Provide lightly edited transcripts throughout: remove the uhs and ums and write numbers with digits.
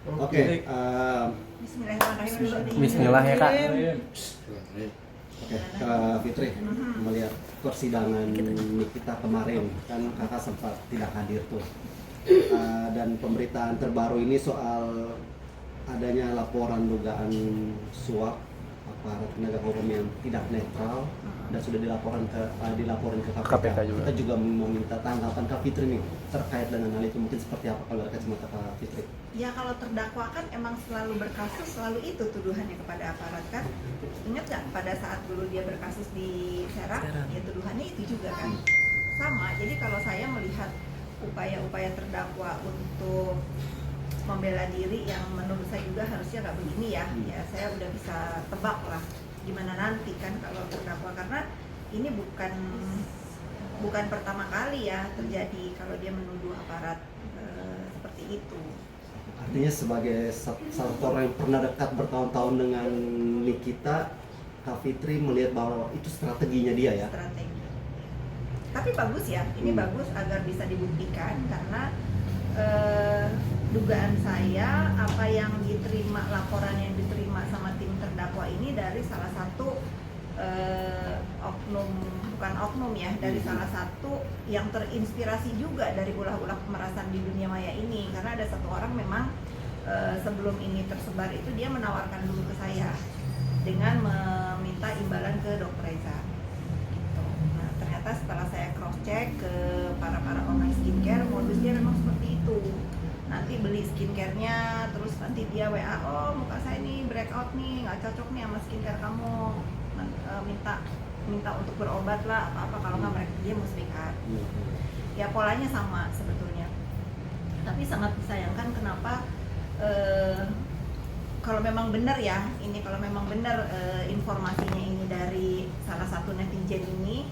Oke, Bismillahirrahmanirrahim dulu nih. Bismillah ya Kak. Oke, Kak Fitri, melihat persidangan kita kemarin kan kakak sempat tidak hadir tuh. Dan pemberitaan terbaru ini soal adanya laporan dugaan suap aparat penegak hukum yang tidak netral dan sudah dilaporin ke KPK. KPK juga. Kita juga meminta tanggapan Kak Fitri nih terkait dengan hal itu, mungkin seperti apa kalau dari kacamata Kak Fitri? Ya kalau terdakwa kan emang selalu berkasus, selalu itu tuduhannya kepada aparat kan. Ingat nggak pada saat dulu dia berkasus di Serang, ya tuduhannya itu juga kan. Sama, jadi kalau saya melihat upaya-upaya terdakwa untuk membela diri yang menurut saya juga harusnya nggak begini ya. Ya saya udah bisa tebak lah gimana nanti kan kalau terdakwa, karena ini bukan pertama kali ya terjadi kalau dia menuduh aparat seperti itu. Artinya sebagai salah satu orang yang pernah dekat bertahun-tahun dengan Nikita, Kak Fitri melihat bahwa itu strateginya dia ya? Strategi. Tapi bagus ya, ini bagus agar bisa dibuktikan karena dugaan saya apa yang diterima, laporan yang diterima sama tim terdakwa ini dari salah satu bukan oknum ya, dari salah satu yang terinspirasi juga dari ulah-ulah pemerasan di dunia maya ini, karena ada satu orang memang sebelum ini tersebar itu dia menawarkan dulu ke saya dengan meminta imbalan ke Dr. Reza gitu. Nah ternyata setelah saya cross check ke para online skincare, modusnya memang seperti itu. Nanti beli skincare-nya, terus nanti dia WA, oh muka saya nih breakout nih, nggak cocok nih sama skincare kamu, minta untuk berobat lah, apa kalau nggak mereka dia muslihat. Ya polanya sama sebetulnya, tapi sangat disayangkan kenapa kalau memang benar ya, ini kalau memang benar informasinya ini dari salah satu netizen ini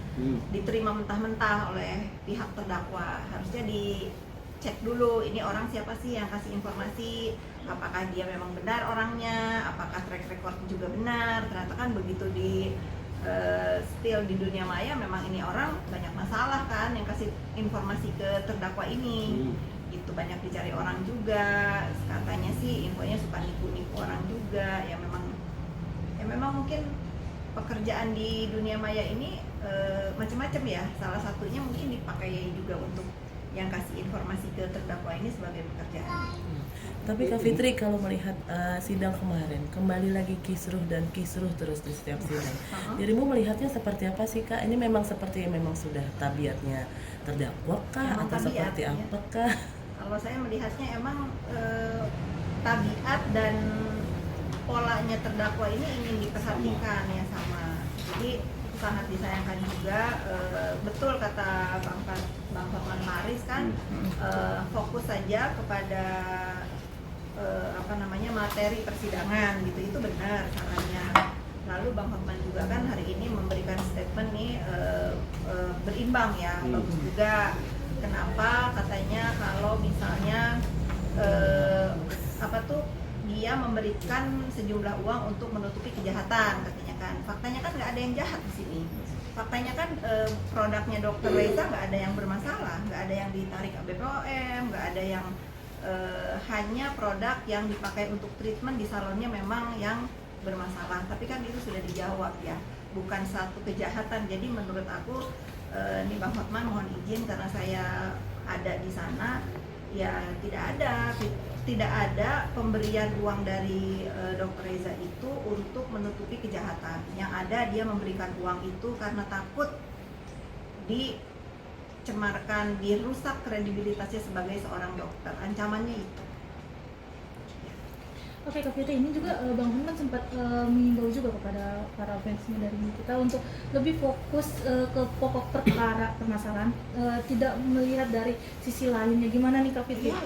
diterima mentah-mentah oleh pihak terdakwa, harusnya dicek dulu ini orang siapa sih yang kasih informasi, apakah dia memang benar orangnya, apakah track record juga benar. Ternyata kan begitu di still di dunia maya memang ini orang banyak masalah kan yang kasih informasi ke terdakwa ini. Itu banyak dicari orang juga, katanya sih infonya suka nipu orang juga. Ya memang mungkin pekerjaan di dunia maya ini macam-macam ya, salah satunya mungkin dipakai juga untuk yang kasih informasi ke terdakwa ini sebagai pekerjaan. Tapi Kak Fitri kalau melihat sidang kemarin, kembali lagi kisruh dan kisruh terus di setiap sidang. Dirimu melihatnya seperti apa sih Kak? Ini memang seperti memang sudah tabiatnya terdakwa kah Emang atau tabiat, seperti ya. apakah? Kalau saya melihatnya emang tabiat dan polanya terdakwa ini ingin diperhatikan ya sama. Jadi sangat disayangkan juga, betul kata Bang Hotman Paris kan, fokus saja kepada materi persidangan gitu, itu benar caranya. Lalu Bang Hotman juga kan hari ini memberikan statement nih berimbang ya, bagus juga. Kenapa katanya kalau misalnya dia memberikan sejumlah uang untuk menutupi kejahatan katanya kan. Faktanya kan nggak ada yang jahat di sini. Faktanya kan produknya Dr. Reza nggak ada yang bermasalah, nggak ada yang ditarik BPOM, nggak ada yang hanya produk yang dipakai untuk treatment di salonnya memang yang bermasalah. Tapi kan itu sudah dijawab ya, bukan satu kejahatan. Jadi menurut aku nih Bang Hotman mohon izin karena saya ada di sana, ya tidak ada pemberian uang dari Dr. Reza itu untuk menutupi kejahatan. Yang ada dia memberikan uang itu karena takut dicemarkan, dirusak kredibilitasnya sebagai seorang dokter. Ancamannya itu. Oke Kak Fitri, ini juga Bang Hotman sempat mengimbau juga kepada para fansnya dari kita untuk lebih fokus ke pokok perkara permasalahan, tidak melihat dari sisi lainnya. Gimana nih Kak Fitri? Ya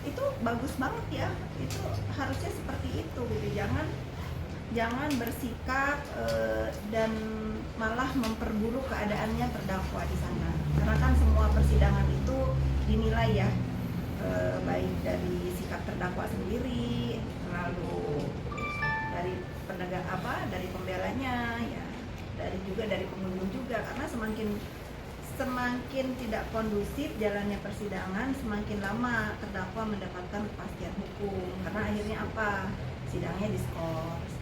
itu bagus banget ya, itu harusnya seperti itu gitu. Jangan bersikap dan malah memperburuk keadaannya terdakwa di sana, karena kan semua persidangan itu dinilai ya, baik dari sikap terdakwa sendiri, lalu dari dari pembelanya ya, dari pengunjung juga, karena semakin tidak kondusif jalannya persidangan, semakin lama terdakwa mendapatkan kepastian hukum. Karena akhirnya apa? Sidangnya diskors.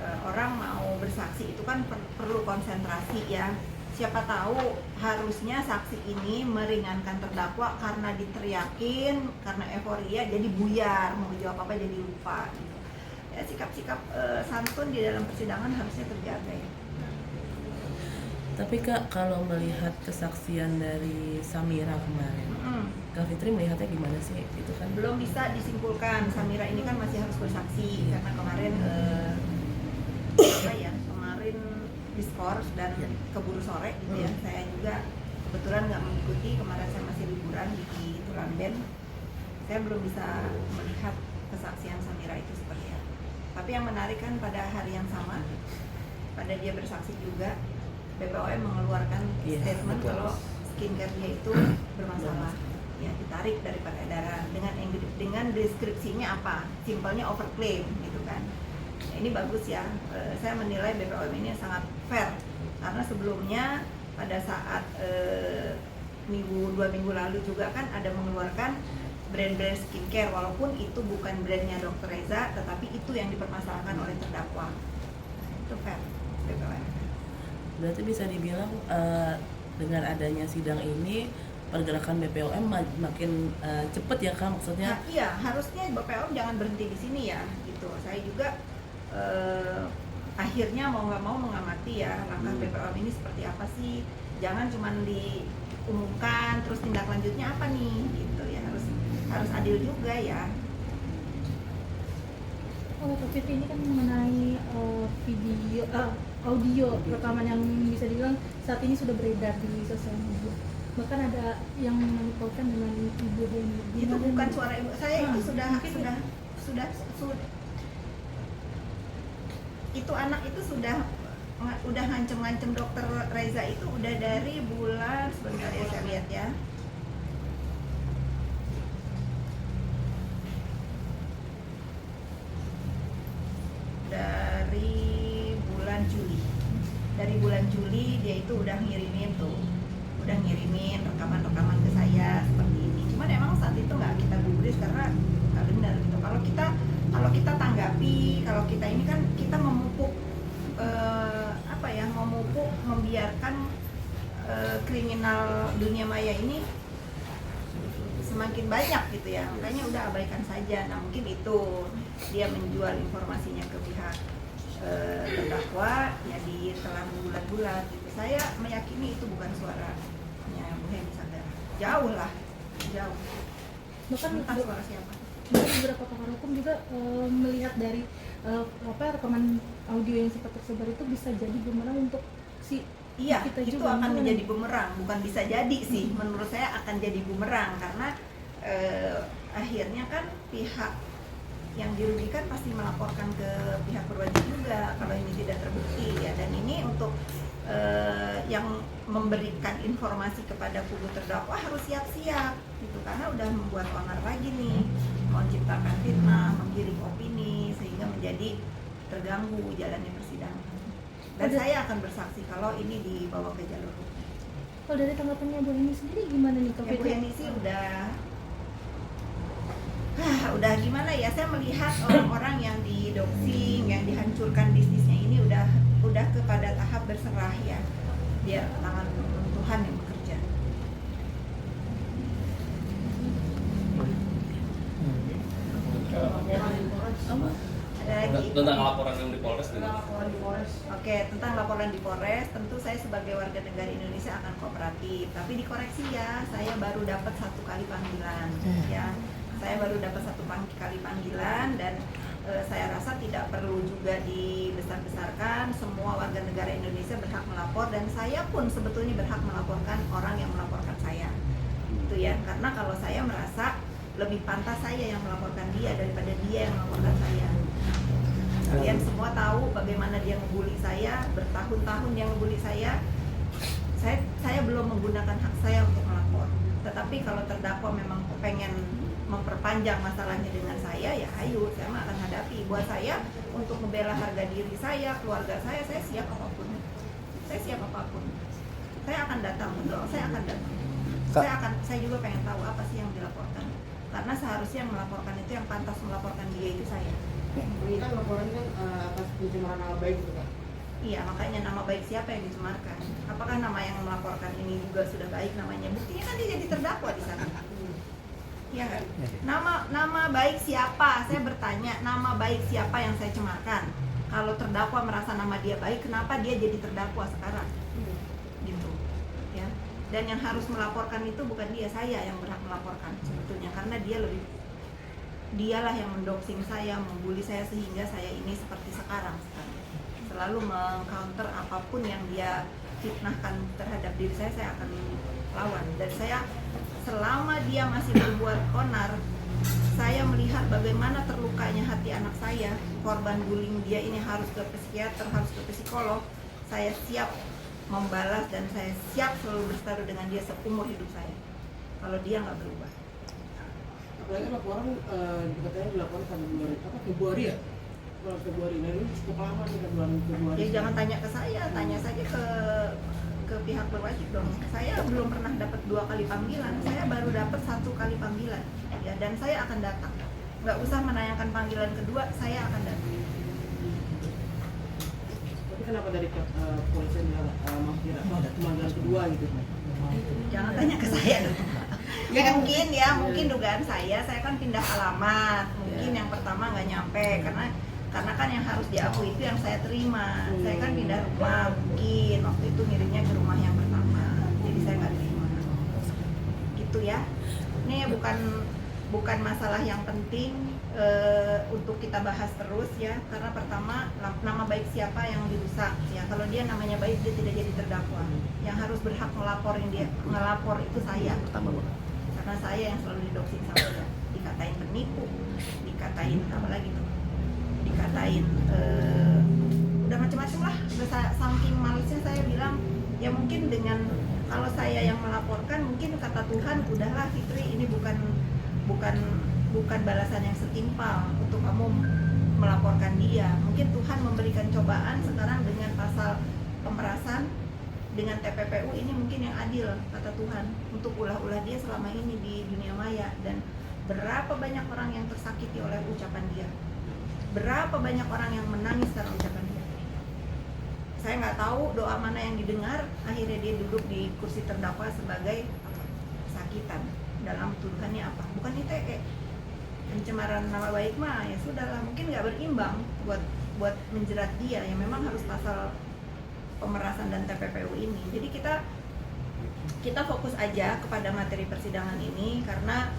Orang mau bersaksi itu kan perlu konsentrasi ya. Siapa tahu harusnya saksi ini meringankan terdakwa karena diteriakin, karena euforia jadi buyar, mau jawab apa jadi lupa gitu. Ya, sikap-sikap santun di dalam persidangan harusnya terjaga ya. Tapi Kak, kalau melihat kesaksian dari Samira kemarin, Kak Fitri melihatnya gimana sih? Itu kan Belum bisa disimpulkan, Samira ini kan masih harus bersaksi karena kemarin kemarin diskors dan keburu sore gitu ya. Saya juga kebetulan nggak mengikuti, kemarin saya masih liburan di Tulamben. Saya belum bisa melihat kesaksian Samira itu seperti apa. Tapi yang menarik kan pada hari yang sama, pada dia bersaksi juga, BPOM mengeluarkan statement kalau skincare dia itu bermasalah. Ya, ditarik dari peredaran dengan deskripsinya apa? Simpelnya overclaim gitu kan. Ya, ini bagus ya. Saya menilai BPOM ini sangat fair karena sebelumnya pada saat 2 minggu lalu juga kan ada mengeluarkan brand-brand skincare walaupun itu bukan brandnya Dr. Reza, tetapi itu yang dipermasalahkan oleh terdakwa. Itu fair BPOM. berarti bisa dibilang dengan adanya sidang ini pergerakan BPOM makin cepet ya Kak, maksudnya? Nah, iya, harusnya BPOM jangan berhenti di sini ya, gitu. Saya juga akhirnya mau nggak mau mengamati ya langkah BPOM ini seperti apa sih. Jangan cuma diumumkan, terus tindak lanjutnya apa nih, gitu ya. Harus adil juga ya. Oh, Kak Fitri, ini kan mengenai audio rekaman yang bisa dibilang saat ini sudah beredar di sosial media. Bahkan ada yang melaporkan dengan Ibu Heni. Itu bukan suara ibu saya, itu sudah itu anak itu sudah ngancem-ngancem Dokter Reza itu udah dari bulan, sebentar ya saya lihat ya, dari bulan Juli dia itu udah ngirimin rekaman-rekaman ke saya seperti ini. Cuman emang saat itu nggak kita gubris karena nggak benar gitu. Kalau kita tanggapi, kalau kita ini kan kita memupuk membiarkan kriminal dunia maya ini semakin banyak gitu ya, makanya udah abaikan saja. Nah mungkin itu dia menjual informasinya ke pihak terdakwa ya ditelan bulat-bulat gitu. Saya meyakini itu bukan suaranya Bu Heni Sagara, jauh. Bahkan entah suara siapa. beberapa pakar hukum juga melihat dari rekaman audio yang sempat tersebar itu bisa jadi bumerang untuk si Iya, kita itu juga. akan menjadi bumerang, bukan bisa jadi sih. Menurut saya akan jadi bumerang karena akhirnya kan pihak yang dirugikan pasti melaporkan ke pihak berwajib juga kalau ini tidak terbukti ya. Dan ini untuk yang memberikan informasi kepada kubu terdakwa harus siap-siap gitu, karena udah membuat onar lagi nih, menciptakan fitnah, menggiring opini sehingga menjadi terganggu jalannya persidangan. Dan saya akan bersaksi kalau ini dibawa ke jalur hukum. Kalau dari tanggapannya Bu Heni sendiri gimana nih Kak Ya, Bu Fitri? Heni sih udah gimana ya, saya melihat orang-orang yang didoxing, yang dihancurkan bisnisnya ini udah kepada tahap berserah ya. Dia tangan Tuhan yang bekerja. Ada lagi tentang laporan yang di Polres gimana? Oke, tentang laporan di Polres, tentu saya sebagai warga negara Indonesia akan kooperatif. Tapi dikoreksi ya, saya baru dapat 1 kali panggilan ya. Saya baru dapat 1 kali panggilan dan saya rasa tidak perlu juga dibesar-besarkan. Semua warga negara Indonesia berhak melapor dan saya pun sebetulnya berhak melaporkan orang yang melaporkan saya. Itu ya, karena kalau saya merasa lebih pantas saya yang melaporkan dia daripada dia yang melaporkan saya. Kalian semua tahu bagaimana dia ngebully saya, bertahun-tahun dia ngebully saya. Saya belum menggunakan hak saya untuk melapor. Tetapi kalau terdakwa memang pengen memperpanjang masalahnya dengan saya, ya ayo, saya akan hadapi. Buat saya, untuk membela harga diri saya, keluarga saya siap apapun. Saya siap apapun. saya akan datang, betul, saya akan datang. Saya juga pengen tahu apa sih yang dilaporkan, karena seharusnya yang melaporkan itu, yang pantas melaporkan dia itu saya. Ini kan laporan kan atas pencemaran nama baik gitu kan. Iya, makanya nama baik siapa yang dicemarkan? Apakah nama yang melaporkan ini juga sudah baik namanya? Buktinya kan dia jadi terdakwa di sana. Iya kan? Nama baik siapa? Saya bertanya, nama baik siapa yang saya cemarkan? Kalau terdakwa merasa nama dia baik, kenapa dia jadi terdakwa sekarang? Gitu. Ya. Dan yang harus melaporkan itu bukan dia, saya yang berhak melaporkan sebetulnya, karena dialah yang mendoxing saya, membuli saya sehingga saya ini seperti sekarang. Selalu meng-counter apapun yang dia fitnahkan terhadap diri saya akan lawan. Dan saya, selama dia masih berbuat onar, saya melihat bagaimana terlukanya hati anak saya, korban bullying dia ini, harus ke psikiater, harus ke psikolog. Saya siap membalas dan saya siap selalu bertaruh dengan dia seumur hidup saya kalau dia nggak berubah. Apalagi laporan katanya dilaporkan bulan Februari ya? Bulan Februari, nah ini cukup lama nih kan, bulan Februari. Ya jangan tanya ke saya, tanya saja ke pihak berwajib dong. Saya belum pernah dapat 2 kali panggilan, saya baru dapat 1 kali panggilan. Ya, dan saya akan datang. Nggak usah menanyakan panggilan kedua, saya akan datang. Tapi kenapa dari polisian mengira ada pemanggilan kedua gitu? Jangan tanya ke saya dong. Ya mungkin dugaan saya kan pindah alamat. Mungkin yang pertama nggak nyampe karena kan yang harus diakui itu yang saya terima. Saya kan pindah rumah, mungkin waktu itu ngirimnya ke rumah yang pertama, jadi saya nggak terima. Gitu ya. Ini bukan masalah yang penting untuk kita bahas terus ya, karena pertama nama baik siapa yang dirusak ya. Kalau dia namanya baik, dia tidak jadi terdakwa. Yang harus berhak ngelapor itu saya, karena saya yang selalu didoxing sama dia, dikatain penipu, dikatain apa lagi tuh, dikatain udah macam-macam lah. Saking malesnya saya bilang, ya mungkin dengan kalau saya yang melaporkan, mungkin kata Tuhan, udahlah Fitri, ini bukan balasan yang setimpal untuk kamu melaporkan dia. Mungkin Tuhan memberikan cobaan sekarang dengan pasal pemerasan, dengan TPPU ini mungkin yang adil, kata Tuhan, untuk ulah-ulah dia selama ini di dunia maya. Dan berapa banyak orang yang tersakiti oleh ucapan dia, berapa banyak orang yang menangis karena ucapan dia. Saya nggak tahu doa mana yang didengar, akhirnya dia duduk di kursi terdakwa sebagai sakitan. Dalam tuduhannya apa? Bukan ITE. Pencemaran nama baik mah ya sudahlah, mungkin nggak berimbang buat menjerat dia, yang memang harus pasal pemerasan dan TPPU ini. Jadi kita fokus aja kepada materi persidangan ini, karena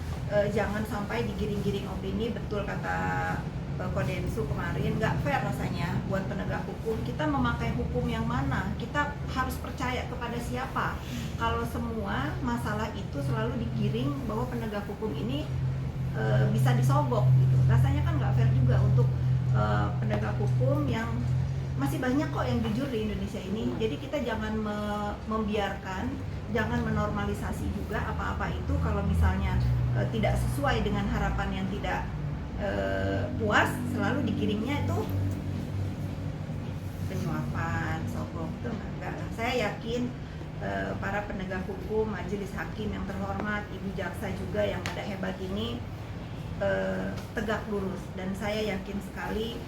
jangan sampai digiring-giring opini. Betul kata Kodensu kemarin, nggak fair rasanya buat penegak hukum. Kita memakai hukum yang mana? Kita harus percaya kepada siapa? Kalau semua masalah itu selalu digiring bahwa penegak hukum ini bisa disogok gitu, rasanya kan nggak fair juga untuk penegak hukum yang masih banyak kok yang jujur di Indonesia ini. Jadi kita jangan membiarkan, jangan menormalisasi juga apa-apa itu kalau misalnya tidak sesuai dengan harapan yang tidak puas, selalu digiringnya itu penyuapan, sogok, itu enggak. Saya yakin para penegak hukum, majelis hakim yang terhormat, ibu jaksa juga yang pada hebat ini tegak lurus, dan saya yakin sekali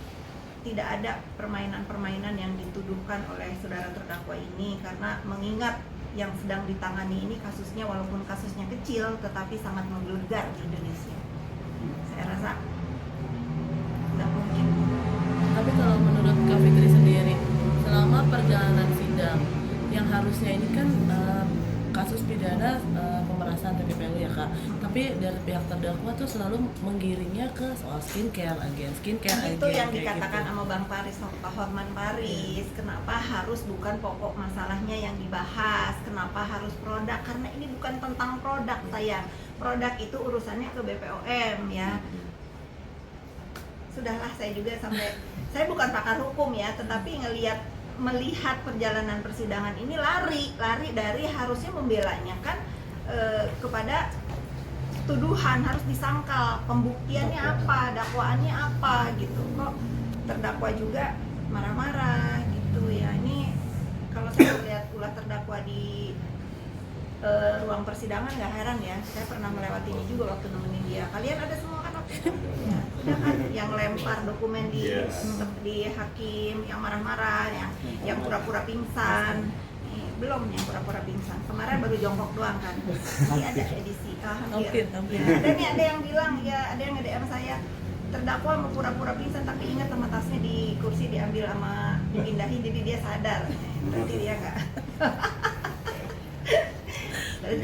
tidak ada permainan-permainan yang dituduhkan oleh saudara terdakwa ini, karena mengingat yang sedang ditangani ini kasusnya, walaupun kasusnya kecil tetapi sangat menggelegar di Indonesia. Saya rasa tidak mungkin. Tapi kalau menurut Kak Fitri sendiri, selama perjalanan sidang yang harusnya ini kan kasus pidana pemerasan TPPU ya Kak, tapi dari pihak terdakwa tuh selalu menggiringnya ke soal skincare agen. Itu yang dikatakan gitu sama Bang Paris, Pak Horman Paris, kenapa harus bukan pokok masalahnya yang dibahas, kenapa harus produk, karena ini bukan tentang produk sayang. Produk itu urusannya ke BPOM ya. Sudahlah, saya juga saya bukan pakar hukum ya, tetapi melihat perjalanan persidangan ini lari dari harusnya membelanya kan kepada tuduhan, harus disangkal, pembuktiannya apa, dakwaannya apa gitu. Kok terdakwa juga marah-marah gitu ya. Ini kalau saya lihat ulah terdakwa di ruang persidangan, nggak heran ya, saya pernah melewati ini juga waktu nemenin dia. Kalian ada semua kan waktu itu? Ya, sudah kan, yang lempar dokumen di hakim, yang marah-marah, yang pura-pura pingsan. Belum yang pura-pura pingsan, kemarin baru jongkok doang kan. Ini ada edisi, hampir. Ya, dan ini ada yang bilang, ya ada yang nge-DM saya, terdakwa mau pura-pura pingsan tapi ingat sama tasnya di kursi diambil sama dipindahin, jadi dia sadar. Berarti dia nggak. Jadi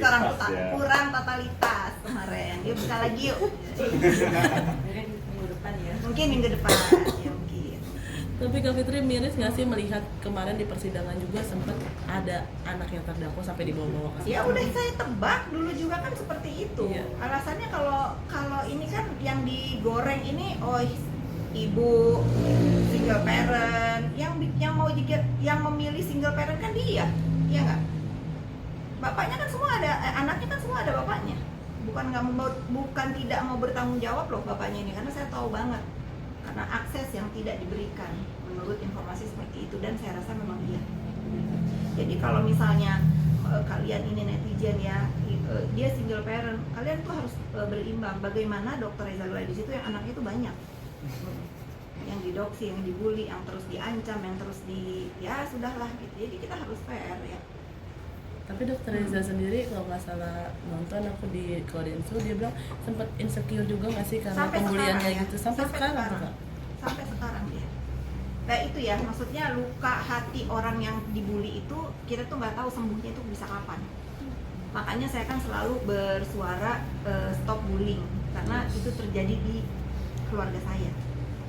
kurang totalitas kemarin. Dia bisa lagi yuk. Mungkin minggu depan ya. Mungkin minggu depan ya mungkin. Tapi Kak Fitri miris nggak sih melihat kemarin di persidangan juga sempat ada anak yang terdakwa sampai dibawa-bawa ke Ya udah saya tebak dulu juga kan seperti itu. Iya. Alasannya kalau ini kan yang digoreng ini, oh ibu single parent, yang mau juga yang memilih single parent kan dia, iya nggak? Bapaknya kan semua ada, anaknya kan semua ada bapaknya. Bukan tidak mau bertanggung jawab loh bapaknya ini, karena saya tahu banget karena akses yang tidak diberikan menurut informasi seperti itu, dan saya rasa memang iya. Jadi kalau misalnya kalian ini netizen ya, dia single parent, kalian tuh harus berimbang. Bagaimana Dokter Reza Gulai di situ yang anaknya itu banyak, yang didoksi, yang dibully, yang terus diancam, yang terus ya sudahlah gitu. Jadi kita harus fair ya. Tapi Dokter Reza sendiri kalau nggak salah nonton aku di Kodensu, dia bilang sempat insecure juga nggak sih karena Sampai pembulian sekarang kayak ya. gitu sampai sekarang tuh, Kak? Sampai sekarang dia. Nah itu ya, maksudnya luka hati orang yang dibully itu kita tuh nggak tahu sembuhnya itu bisa kapan. Makanya saya kan selalu bersuara stop bullying, karena itu terjadi di keluarga saya,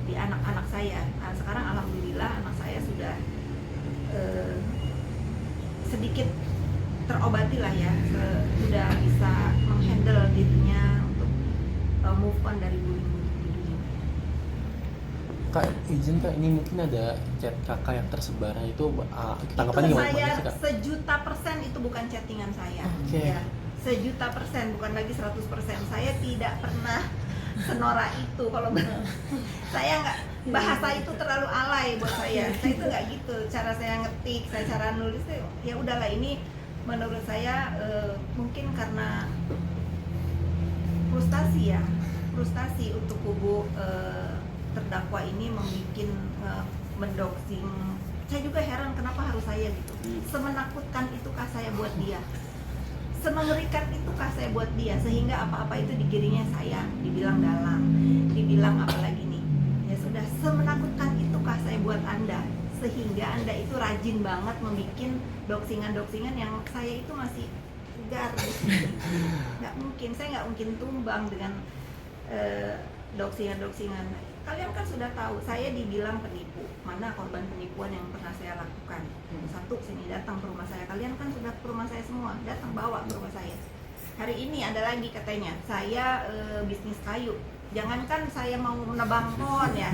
di anak-anak saya. Nah, sekarang alhamdulillah anak saya sudah sedikit terobati lah ya, sudah bisa menghandle dirinya untuk move on dari bullying di dunia. Kak, izin Kak, ini mungkin ada chat kakak yang tersebar itu tanggapannya Itu gimana saya sih Kak? 1.000% itu bukan chattingan saya. Oke. Ya, 1.000.000%, bukan lagi 100%. Saya tidak pernah senora itu. Kalau saya nggak, bahasa itu terlalu alay buat saya. Saya itu nggak gitu. Cara saya ngetik, saya cara nulis itu ya udahlah, ini menurut saya mungkin karena frustasi untuk kubu terdakwa ini membuat mendoxing. Saya juga heran kenapa harus saya gitu. Semenakutkan itukah saya buat dia? Semengerikan itukah saya buat dia sehingga apa-apa itu digiringnya saya, dibilang dalang, dibilang apa lagi nih? Ya sudah, semenakutkan itukah saya buat Anda sehingga Anda itu rajin banget membuat doxingan-doxingan yang saya itu masih segar. Nggak mungkin, saya nggak mungkin tumbang dengan doxingan-doxingan. Kalian kan sudah tahu, saya dibilang penipu. Mana korban penipuan yang pernah saya lakukan? Satu, sini datang ke rumah saya. Kalian kan sudah ke rumah saya semua, datang bawa ke rumah saya. Hari ini ada lagi katanya, saya bisnis kayu. Jangankan saya mau menebang pohon ya,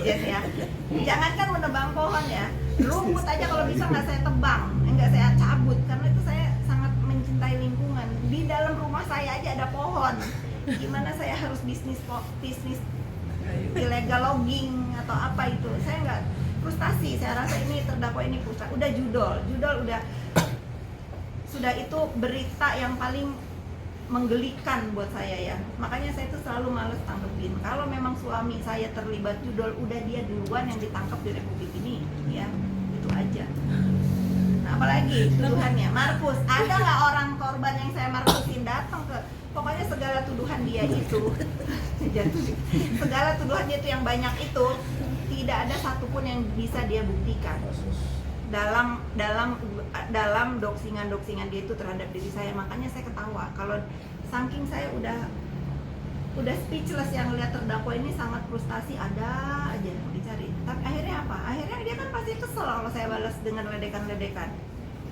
ya. Jangankan menebang pohon ya, rumput aja kalau bisa nggak saya tebang, nggak saya cabut, karena itu saya sangat mencintai lingkungan. Di dalam rumah saya aja ada pohon. Gimana saya harus bisnis illegal logging atau apa itu? Saya nggak frustasi. Saya rasa ini terdakwa ini frustasi. Udah judul udah sudah itu berita yang paling menggelikan buat saya ya. Makanya saya tuh selalu males tanggepin. Kalau memang suami saya terlibat judul, udah dia duluan yang ditangkap di Republik ini, ya itu aja. Nah, apalagi tuduhannya, Markus, ada nggak orang korban yang saya Markusin datang ke? Pokoknya segala tuduhan dia itu, segala tuduhan dia itu yang banyak itu, tidak ada satupun yang bisa dia buktikan dalam doxingan dia itu terhadap diri saya. Makanya saya ketawa kalau saking saya udah speechless yang lihat terdakwa ini sangat frustasi, ada aja yang dicari. Tapi akhirnya apa? Akhirnya dia kan pasti kesel kalau saya balas dengan ledekan-ledekan.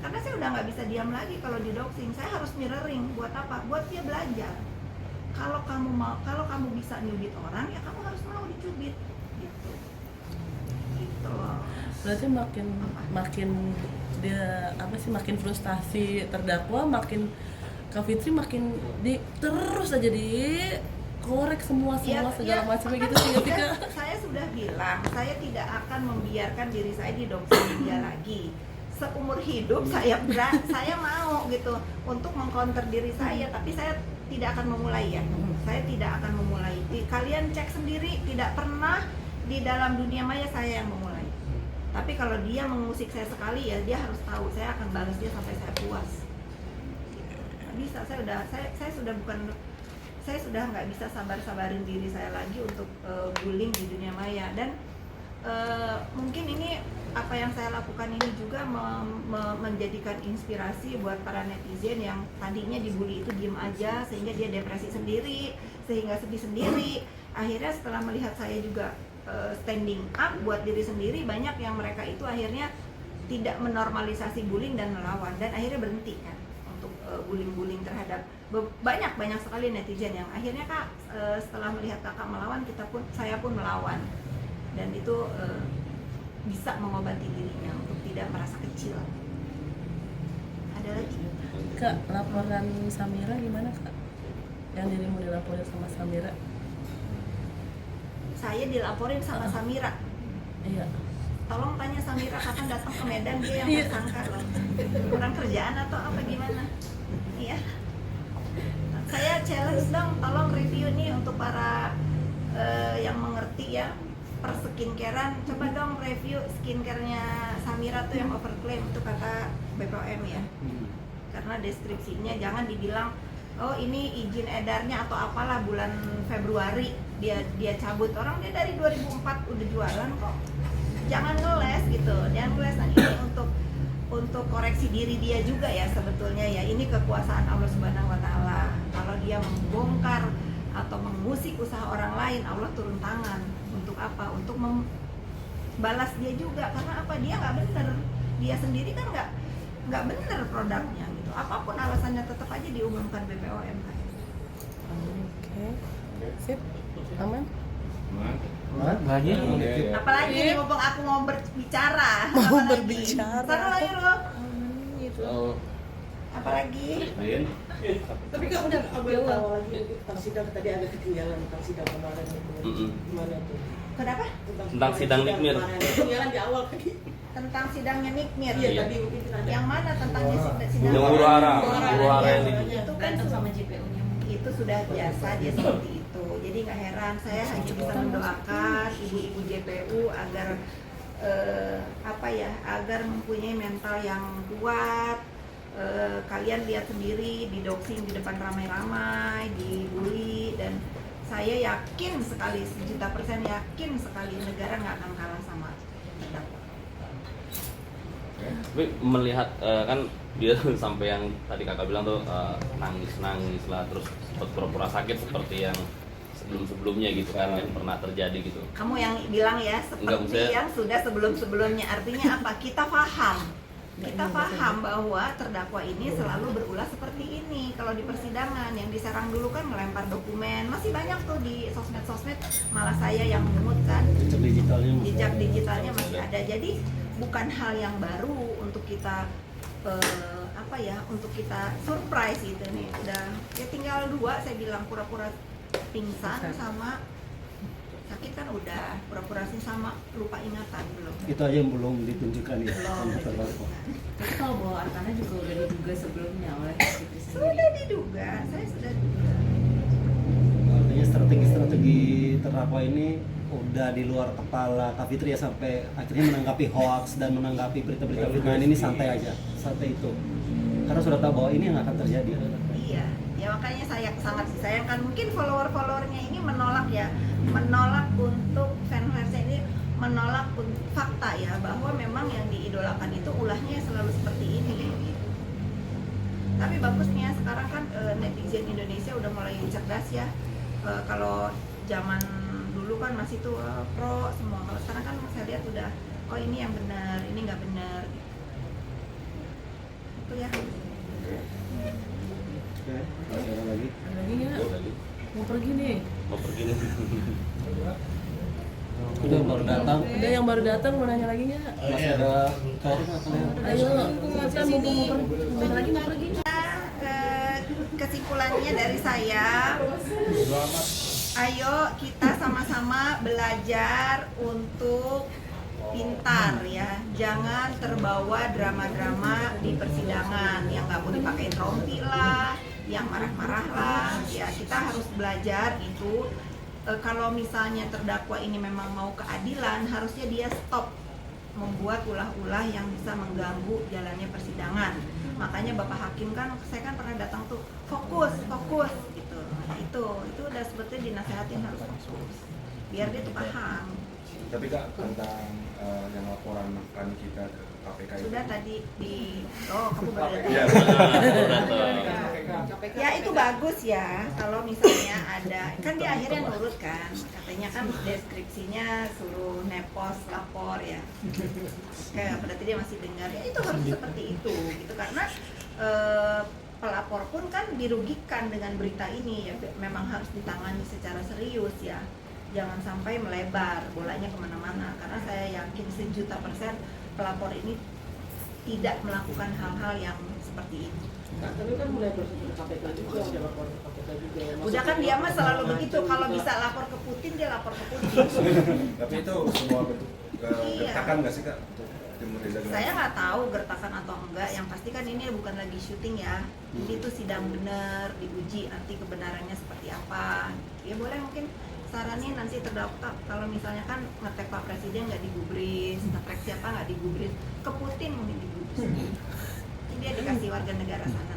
Karena saya udah nggak bisa diam lagi kalau di doxing. Saya harus mirroring. Buat apa? Buat dia belajar. Kalau kamu bisa nyubit orang, ya kamu harus mau dicubit. Gitu loh. Berarti makin dia makin frustasi terdakwa, makin Kak Fitri makin terus aja korek semua segala macamnya gitu sih ketika saya sudah bilang saya tidak akan membiarkan diri saya didoxing dia lagi. seumur hidup saya mau gitu untuk mengcounter diri saya, tapi saya tidak akan memulai ya. Saya tidak akan memulai. Kalian cek sendiri, tidak pernah di dalam dunia maya saya yang memulai. Tapi kalau dia mengusik saya sekali ya dia harus tahu saya akan balas dia sampai saya puas. Nggak bisa, saya sudah nggak bisa sabarin diri saya lagi untuk bullying di dunia maya. Dan mungkin ini apa yang saya lakukan ini juga menjadikan inspirasi buat para netizen yang tadinya dibully itu diem aja sehingga dia depresi sendiri, sehingga sedih sendiri. Akhirnya setelah melihat saya juga standing up buat diri sendiri, banyak yang mereka itu akhirnya tidak menormalisasi bullying dan melawan, dan akhirnya berhenti kan untuk bullying terhadap banyak sekali netizen yang akhirnya Kak setelah melihat kakak melawan, saya pun melawan, dan itu bisa mengobati dirinya untuk tidak merasa kecil. Ada lagi? Kak, laporan Samira gimana Kak? Yang dirimu dilaporin sama Samira? Saya dilaporin sama Samira. Iya. Tolong tanya Samira kapan datang ke Medan, dia yang tersangka loh. Kurang kerjaan atau apa gimana? Iya. Saya challenge dong, tolong review nih untuk para yang mengerti ya per skincarean, coba dong review skincare-nya Samira tuh yang overclaim, itu kata BPOM ya. Karena deskripsinya jangan dibilang oh ini izin edarnya atau apalah bulan Februari dia cabut, orang dia dari 2004 udah jualan kok. Jangan ngeles gitu, jangan ngeles. Nah ini untuk koreksi diri dia juga ya sebetulnya ya, ini kekuasaan Allah Subhanahu Wa Taala. Kalau dia membongkar atau mengusik usaha orang lain, Allah turun tangan. Untuk apa? Untuk membalas dia juga, karena apa? Dia nggak bener, dia sendiri kan nggak bener produknya gitu. Apapun alasannya tetap aja diumumkan BPOM kan. Oke. Sip. Aman? Lagi? Apalagi nih mumpung aku mau berbicara. Mau Apalagi? berbicara. Sana lagi lo. Gitu. Apalagi? Tapi kamu udah tahu lagi tentang sidang tadi ada ketinggalan tentang sidang kemarin itu. Gimana tuh? Kenapa? Tentang sidang Nikmir. Ketinggalan di awal tadi. Tentang sidangnya Nikmir. Iya tadi mungkin ada. Yang mana tentang sidang? Yang huru hara yang di Itu kan Berantem sama JPU-nya. itu sudah biasa dia seperti itu. Jadi nggak heran, saya hanya bisa mendoakan ibu-ibu JPU agar agar mempunyai mental yang kuat. Kalian lihat sendiri di doxing di depan ramai-ramai, dibully, dan saya yakin sekali 1.000.000% yakin sekali negara nggak akan kalah sama terdakwa. Tapi melihat kan dia sampai yang tadi kakak bilang tuh nangis lah, terus sempat pura-pura sakit seperti yang sebelumnya gitu kan, yang pernah terjadi gitu. Kamu yang bilang ya seperti yang sudah sebelumnya, artinya apa? Kita paham bahwa terdakwa ini selalu berulah seperti ini. Kalau di persidangan yang diserang dulu kan melempar dokumen, masih banyak tuh di sosmed, malah saya yang memungut kan. Jejak digitalnya masih ada. Jadi bukan hal yang baru untuk kita untuk kita surprise gitu nih. Udah ya tinggal 2, saya bilang pura-pura pingsan sama sakit kan udah, pura-pura sih sama lupa ingatan belum. Itu aja yang belum ditunjukkan ya sama terdakwa. Tapi kalau bahwa Arkana juga udah diduga sebelumnya oleh Fitri sendiri. Sudah diduga, saya sudah diduga. Artinya strategi terdakwa ini udah di luar kepala Kak Fitri ya, sampai akhirnya menanggapi hoax dan menanggapi berita-berita fitnah ini santai aja, santai itu. Karena sudah tahu bahwa ini yang akan terjadi. Iya, ya makanya saya sangat disayangkan. Mungkin follower-followernya ini menolak untuk fan-fansnya ini menolak fakta ya, bahwa memang yang diidolakan itu ulahnya selalu seperti ini gitu. Tapi bagusnya sekarang kan netizen Indonesia udah mulai cerdas ya. Kalau zaman dulu kan masih tuh pro semua, kalau sekarang kan saya lihat udah oh ini yang benar, ini nggak benar gitu. Itu ya. Oke, masih ada lagi? Ada lagi nggak? Mau pergi nih? Udah yang baru datang. Udah yang baru datang, mau nanya lagi nggak? Masih ada Karin atau Ayo, kita mau pergi. Kesimpulannya dari saya, ayo kita sama-sama belajar untuk pintar ya, jangan terbawa drama-drama di persidangan yang nggak boleh pakai rompi lah, yang marah-marah lah. Ya kita harus belajar itu. Kalau misalnya terdakwa ini memang mau keadilan, harusnya dia stop membuat ulah-ulah yang bisa mengganggu jalannya persidangan. Makanya Bapak Hakim kan, saya kan pernah datang tuh, fokus gitu. Nah, itu udah sebetulnya dinasehatin harus fokus biar dia tuh paham. Tapi Kak, tentang yang laporan kami kita ke KPK itu Sudah tadi kamu baru Iya, ya itu bagus ya kalau misalnya ada, kan dia akhirnya nurut kan, katanya kan deskripsinya suruh nepos lapor ya, kayak berarti dia masih dengar ya, itu harus seperti itu gitu, karena pelapor pun kan dirugikan dengan berita ini ya, memang harus ditangani secara serius ya, jangan sampai melebar bolanya kemana-mana, karena saya yakin 1.000.000% pelapor ini tidak melakukan hal-hal yang seperti itu. Nah, tapi kan mulai proses ke KPK juga, udah lapor ke KPK juga. Udah kan dia mah selalu begitu, kalau bisa lapor ke Putin dia lapor ke Putin. tapi itu semua bentuk Iya. gertakan nggak sih Kak untuk tim Reza Gunawan? Saya nggak tahu gertakan atau enggak, yang pasti kan ini bukan lagi syuting ya, ini tuh sidang bener, diuji nanti kebenarannya seperti apa. Ya boleh mungkin saranin nanti terdakwa kalau misalnya kan ngetek Pak Presiden nggak digubris, ngetek siapa nggak digubris, ke Putin mungkin digubris. Jadi dia dikasih warga negara sana.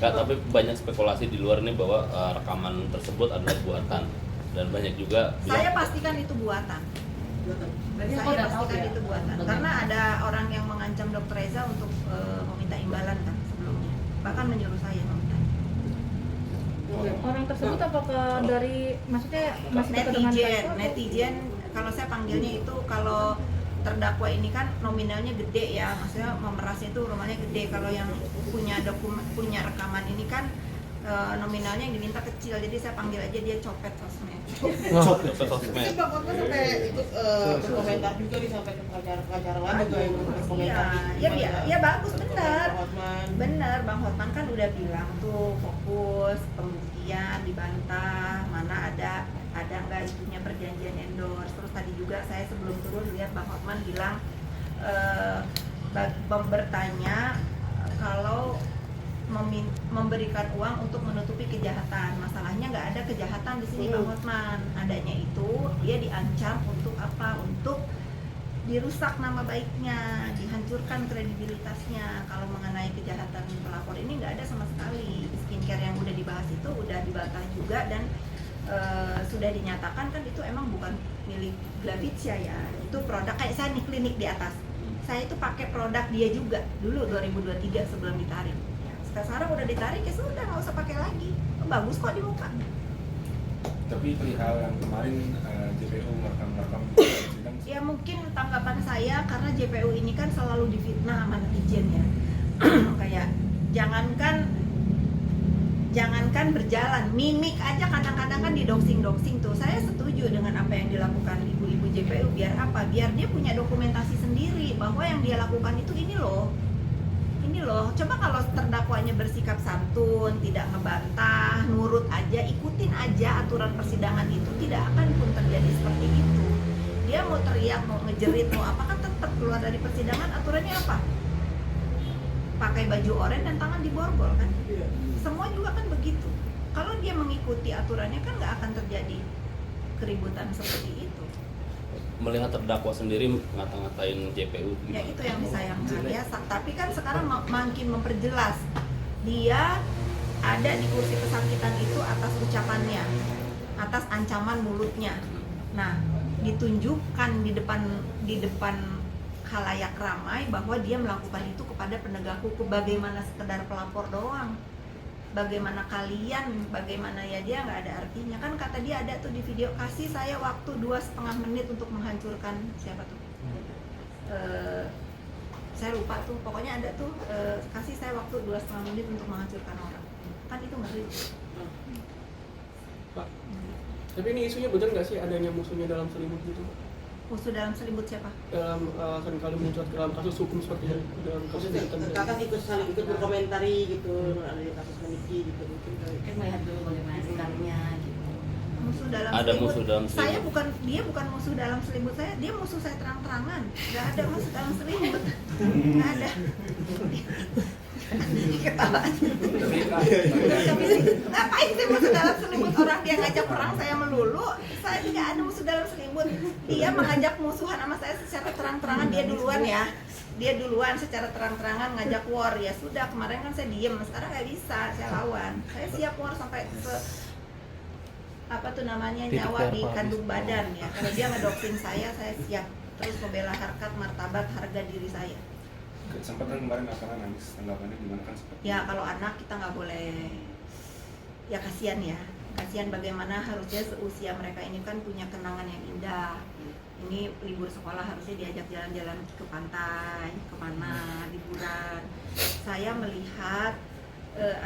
Kak, tapi banyak spekulasi di luar ini bahwa rekaman tersebut adalah buatan, dan banyak juga Saya pastikan itu buatan. Dan Ya, saya kok udah tahu pastikan ya? itu buatan. Karena ada orang yang mengancam Dr. Reza untuk meminta imbalan kan sebelumnya. Bahkan menyuruh saya meminta. Orang tersebut apakah dari, maksudnya masih dekat dengan Netizen, kalau saya panggilnya itu, kalau terdakwa ini kan nominalnya gede ya, maksudnya memerasnya itu rumahnya gede. Kalau yang punya rekaman ini kan nominalnya yang diminta kecil, jadi saya panggil aja dia copet sosmed. copet sosmed. Tapi Bang Hotman sampai ikut berkomentar juga nih, sampai ke pengacara lain juga yang berkomentar. Ya bagus, benar. Bang Hotman. Bener, Bang Hotman kan udah bilang tuh fokus pembuktian, dibantah mana ada nggak itunya perjanjian endorse. Terus tadi juga saya sebelum turun lihat Bang Hotman bilang bertanya kalau memberikan uang untuk menutupi kejahatan. Masalahnya nggak ada kejahatan di sini Bang Hotman. Adanya itu dia diancam untuk apa? Untuk dirusak nama baiknya, dihancurkan kredibilitasnya. Kalau mengenai kejahatan pelapor ini nggak ada sama sekali. Skincare yang udah dibahas itu udah dibantah juga, dan sudah dinyatakan kan itu emang bukan milik Glavicia ya. Itu produk kayak saya nih, klinik di atas. Saya itu pakai produk dia juga dulu 2023 sebelum ditarik. Sekarang udah ditarik ya sudah, nggak usah pakai lagi. Bagus kok di muka. Tapi perihal yang kemarin JPU merekam sidang, Ya mungkin tanggapan saya, karena JPU ini kan selalu difitnah sama netizen ya. Kayak jangankan berjalan, mimik aja kadang-kadang kan didoxing tuh. Saya setuju dengan apa yang dilakukan ibu-ibu JPU. Biar apa? Biar dia punya dokumentasi sendiri bahwa yang dia lakukan itu ini loh. Coba kalau terdakwanya bersikap santun, tidak ngebantah, nurut aja, ikutin aja aturan persidangan itu, tidak akan pun terjadi seperti itu. Dia mau teriak, mau ngejerit, mau apa, kan tetap keluar dari persidangan. Aturannya apa? Pakai baju oranye dan tangan diborgol kan? Semua juga kan begitu. Kalau dia mengikuti aturannya kan nggak akan terjadi keributan seperti itu. Melihat terdakwa sendiri ngata-ngatain JPU Ya gimana? itu yang disayangkan ya. Tapi kan sekarang makin memperjelas, dia ada di kursi pesakitan itu atas ucapannya, atas ancaman mulutnya. Nah, ditunjukkan di depan khalayak ramai bahwa dia melakukan itu kepada penegak hukum. Bagaimana sekedar pelapor doang? Bagaimana kalian, bagaimana ya, dia nggak ada artinya kan. Kata dia ada tuh di video, kasih saya waktu 2,5 menit untuk menghancurkan siapa tuh, saya lupa tuh, pokoknya ada tuh, kasih saya waktu 2,5 menit untuk menghancurkan orang, kan itu ngeri. Pak, tapi ini isunya benar nggak sih adanya musuhnya dalam selimut gitu? Musuh dalam selimut siapa? Dalam seringkali muncul dalam kasus hukum seperti ini, dalam kasus Kakak ikut berkomentari gitu, ada kasus Niki gitu mungkin. Kan melihat dulu bagaimana sikapnya gitu. musuh dalam Ada selimut. musuh dalam Saya selimut. dia bukan musuh dalam selimut saya, dia musuh saya terang-terangan. Nggak ada musuh dalam selimut, nggak ada. Ketawa. Ngapain sih musuh dalam selimut? Orang dia ngajak perang saya melulu. Saya tidak ada musuh dalam selimut. Dia mengajak musuhan sama saya secara terang-terangan, dia duluan ya. Dia duluan secara terang-terangan ngajak war. Ya sudah, kemarin kan saya diem, sekarang nggak bisa, saya lawan. Saya siap war sampai ke apa tuh namanya, Titik nyawa di terpaling. kandung badan ya. Kalau dia ngedoktrin saya siap terus membela harkat, martabat, harga diri saya. Sempat kan kemarin Akana nangis, tanggapannya gimana kan seperti Ya kalau anak kita nggak boleh, ya kasihan ya, kasihan bagaimana harusnya seusia mereka ini kan punya kenangan yang indah. Ini libur sekolah harusnya diajak jalan-jalan ke pantai, kemana, liburan. Saya melihat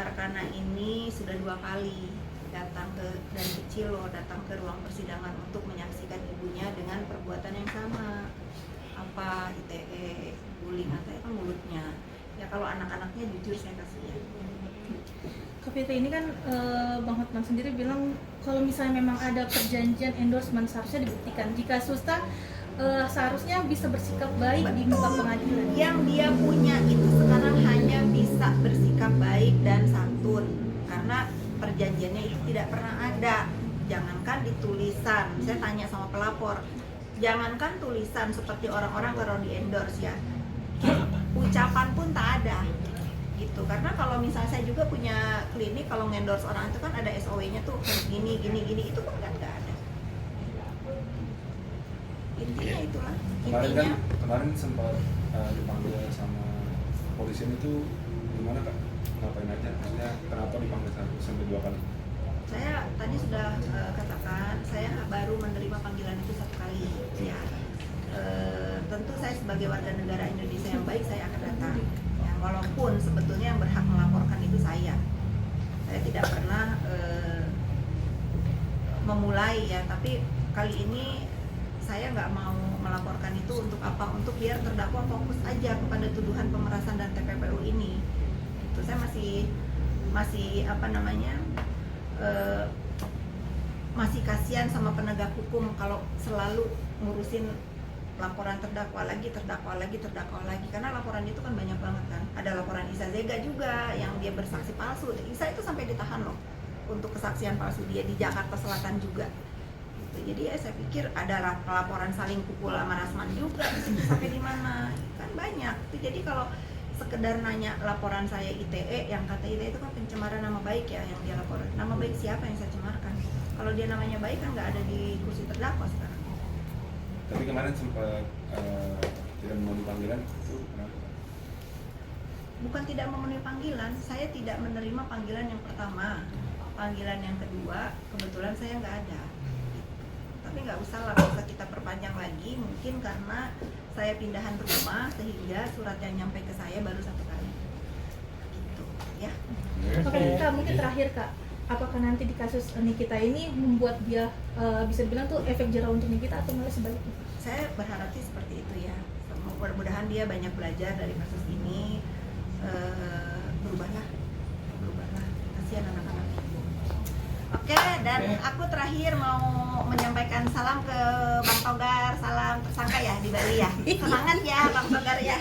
Arkana ini sudah 2 kali datang dari kecil loh, datang ke ruang persidangan untuk menyaksikan ibunya dengan perbuatan yang sama. Apa ITE, bullying, atau kan mulutnya. Ya kalau anak-anaknya jujur saya kasihan. Kak Fitri, ini kan Bang Hotman sendiri bilang kalau misalnya memang ada perjanjian endorsement seharusnya dibuktikan. Jika Susta seharusnya bisa bersikap baik di muka pengadilan. Yang dia punya itu sekarang hanya bisa bersikap baik dan santun, karena perjanjiannya itu tidak pernah ada. Jangankan di tulisan, saya tanya sama pelapor, jangankan tulisan seperti orang-orang kalau di endorse ya, ucapan pun tak ada gitu. Karena kalau misalnya saya juga punya klinik, kalau ngendorse orang itu kan ada SOW-nya tuh gini itu kan nggak ada. Intinya itulah. kemarin sempat dipanggil sama kepolisian itu gimana Kak? Ngapain aja? Maksudnya kenapa dipanggil sampai 2 kali? Saya tadi sudah katakan, saya baru menerima panggilan itu 1 kali ya. Tentu saya sebagai warga negara Indonesia yang baik, saya akan datang ya, walaupun sebetulnya yang berhak melaporkan itu saya tidak pernah memulai ya, tapi kali ini saya nggak mau melaporkan itu. Untuk apa? Untuk biar terdakwa fokus aja kepada tuduhan pemerasan dan TPPU ini. Itu saya masih apa namanya, masih kasihan sama penegak hukum kalau selalu ngurusin laporan terdakwa lagi, karena laporan itu kan banyak banget kan. Ada laporan Isa Zega juga yang dia bersaksi palsu. Isa itu sampai ditahan loh untuk kesaksian palsu dia di Jakarta Selatan juga. Gitu. Jadi ya saya pikir ada laporan saling pukul sama Rasman juga sampai di mana kan banyak. Jadi kalau sekedar nanya laporan saya ITE, yang kata ITE itu kan pencemaran nama baik ya yang dia laporan. Nama baik siapa yang saya cemarkan? Kalau dia namanya baik kan nggak ada di kursi terdakwa sekarang. Tapi kemarin sempat tidak memenuhi panggilan itu kenapa? Bukan tidak memenuhi panggilan, saya tidak menerima panggilan yang pertama. Panggilan yang kedua kebetulan saya nggak ada. Tapi nggak usah lah, bisa kita perpanjang lagi. Mungkin karena saya pindahan rumah sehingga surat yang nyampe ke saya baru 1 kali. Gitu ya. Oke, Kak, mungkin terakhir Kak, apakah nanti di kasus Nikita ini membuat dia bisa bilang tuh efek jerah untuk Nikita atau malah sebaliknya? Saya berharap sih seperti itu ya. Mudah-mudahan dia banyak belajar dari kasus ini, berubahlah. Kasihan anak-anak. Oke, dan aku terakhir mau menyampaikan salam ke Bang Togar, salam tersangka ya di Bali ya. Semangat ya Bang Togar ya.